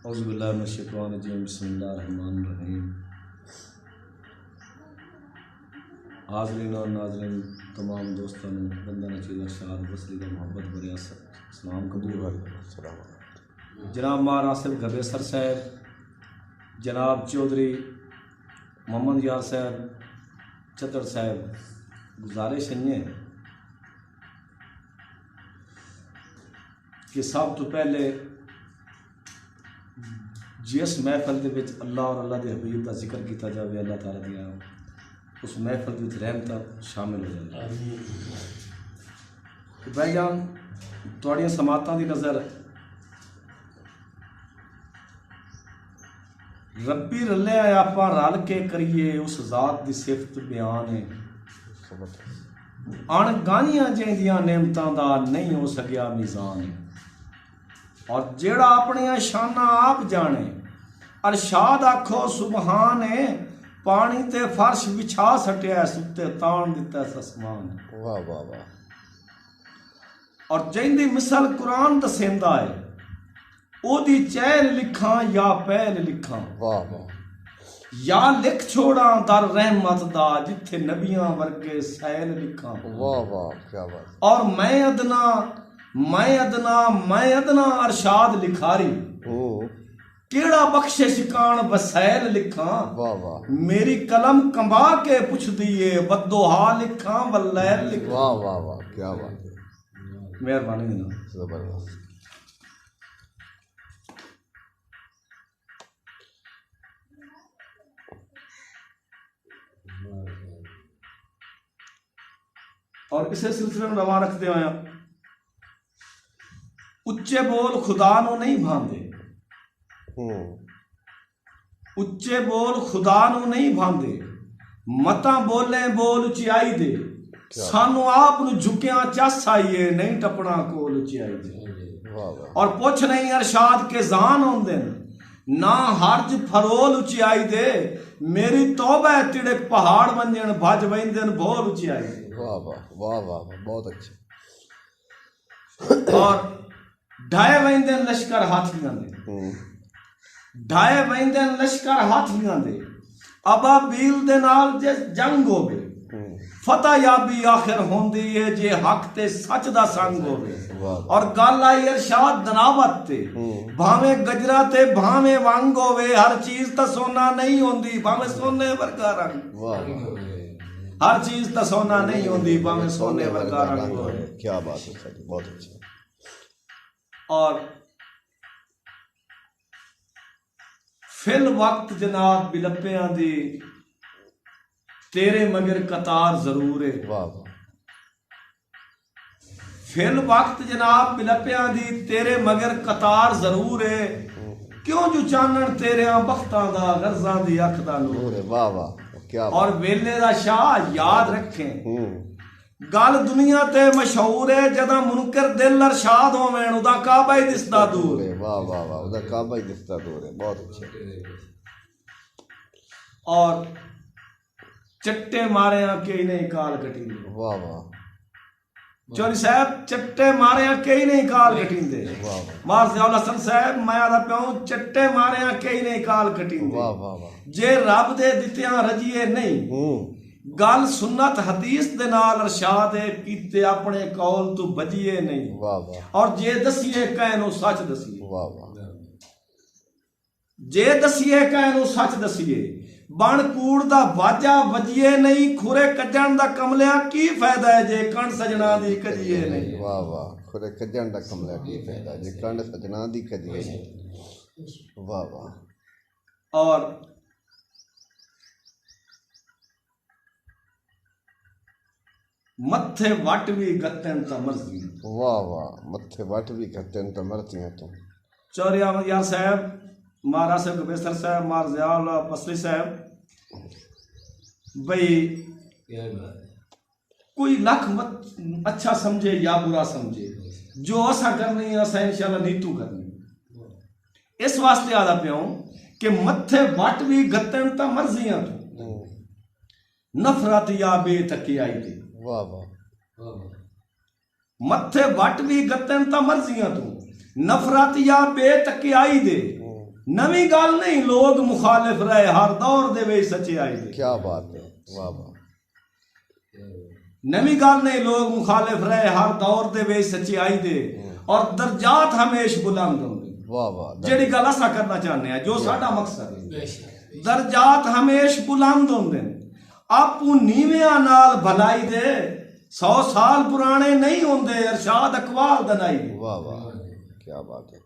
औज़ुबिल्लाहिमिनश्शैतानिर्रजीम बिस्मिल्लाहिर्रहमानिर्रहीम। हाज़रीन और नाज़रीन तमाम दोस्तों बंदा नचील अरशाद बसरी का मोहब्बत भरे सलाम कबूल। जनाब मार आसिफ गबेसर साहब, जनाब चौधरी मोहम्मद यार साहब चतड़ साहब, गुजारिश है कि सब तो पहले जिस महफल के विच अल्लाह और अल्लाह के हबीब का जिक्र किया जाए, अल्लाह ताला दियां उस महफल के रहमत शामिल हो जाए। भाईजान तुहाड़ियां समातां की नज़र रब्बी रले आपां रल के करिए उस जात की सिफत बयान है। अणगानियां जिहदियां नेमतां दा नहीं हो सकिया मीज़ान है। और जेड़ा अपनियां शाना आप जाने अरशाद आखो सुबहान है। पानी ते फर्श बिछा सटिया सुते तान दिता ससमान। वाह वाह वाह। और जिंदी मिसल कुरान दसेंदा है ओदी चैल लिखा या पैल लिखा। वाह वाह। या लिख छोड़ा दर रहमत दा जिथे नबियां वर्गे सैल लिखा। वाह वाह क्या बात। और मैं अदना अरशाद लिखारी केड़ा बख्शे शिकान वसैल लिखा। वाह वाह। मेरी कलम कंबा के पुछ दिए बदोहा लिखा वलैल लिखा। वाह वाह वाह क्या बात है। मेहरबानी ना जबरदस्त। और इसे सिलसिले में रवा रखते हुए उच्चे बोल खुदा नु नहीं भांदे। उच्चे बोल खुदा नु नहीं भांदे। मता बोले बोल उचियाई दे। सानू आप नु झुकिया चस आईए नहीं टपना कोल उचियाई दे। और पुछ नहीं अरशाद के जान होंदे ना हर्ज फरोल उचियाई दे। मेरी तौबा तिड़क पहाड़ वंजन भज वंजन बोल उचियाई दे। वाह वाह वाह वाह बहुत अच्छा। और ढाए वंजन लश्कर हाथियां दे। ढाए वंजन लश्कर हाथियां दे। अबाबील दे नाल जे जंग होवे फतह याबी आखिर होंदी है जे हक ते सच दा संग होवे। और गल आई इरशाद दनावत ते भावे गजरा ते भावे वंग होवे। हर चीज ता सोना नहीं होंदी भावे सोने वर्गा रंग। हर चीज ता सोना नहीं होंदी भावे सोने वर्गा रंग होवे। क्या बात है सर, बहुत अच्छा। और फिल वक्त जनाब बिलपियां दी तेरे मगर कतार जरूर है। वाह। फिल वक्त जनाब बिलपियां दी तेरे मगर कतार जरूर है। क्यों जो चानन तेरे बख्तां दा गर्जां दी अख दा नूर है। वाह वाह क्या। और वेले दा शाह याद रखें गल दुनिया ते मशहूर है जदा मुनकर दिल अरशाद होवें उदा काबा ही दिसदा दूर है। वाह वाह वाह उदा काबा ही दिसदा दूर है। बहुत अच्छा। और चट्टे मारे के ही नहीं काल कटी। वाह वाह। चौधरी साहब चट्टे मारे के ही नहीं काल कटींदे। मार ज़ियाउल हसन साहब मैं आदा प्याऊं चट्टे मारे के ही नहीं काल कटींदे। वाह वाह वाह। जे रब दे दित्तियां रजिए नहीं गल सुन्नत हदीस दे नाल अरशाद कीते अपने कौल तू बजिए नहीं। वाह वाह। और जे दसिए कहनो सच दसिए। वाह वाह। जे दसिए कहनो सच दसिए बण कूड़ दा वाजा वजिए नहीं। खुरे कजन दा कमलिया की फायदा है जे कण सजना दी कजिए नहीं। वाह वाह। खुरे कजन दा कमलिया की फायदा जे कण सजना दी कजिए नहीं। वाह वाह। और मत्थे वट भी गत्तन ता मर्जी। वाह वाह। मत्थे वट भी गत्तन ता मर्जियां तो। चौधरी अहमद यार साहब, मार आसिफ गबेसर साहब, मार ज़ियाउल बसरी साहब, भाई कोई लख मत अच्छा समझे या बुरा समझे जो असा करनी असा इंशाल्लाह नीतू करनी। इस वास्ते आदा प्याऊं कि मत्थे वट भी गत्तन ता मर्जियां तो नफरत या बेतकियाई दे। वाह वाह। मत्थे वट भी गत्तन ता मर्जियां तू नफरत या बेतकियाई दे। नवी गल नहीं, लोग मुखालिफ रहे हर दौर दे वे सच्चाई दे। क्या बात है, वाह वाह। नवी गल नहीं, लोग मुखालिफ रहे हर दौर दे वे सच्चाई दे, और दर्जात हमेश बुलंद होंगे। वाह वाह। जेड़ी गल असा करना चाहते हैं, जो साडा मकसद है, दर्जात हमेश बुलंद होंगे। आपू नीवियां नाल भलाई दे 100 साल पुराने नहीं होंगे। इरशाद अकवाल दनाई। वाह वाह, क्या बात है।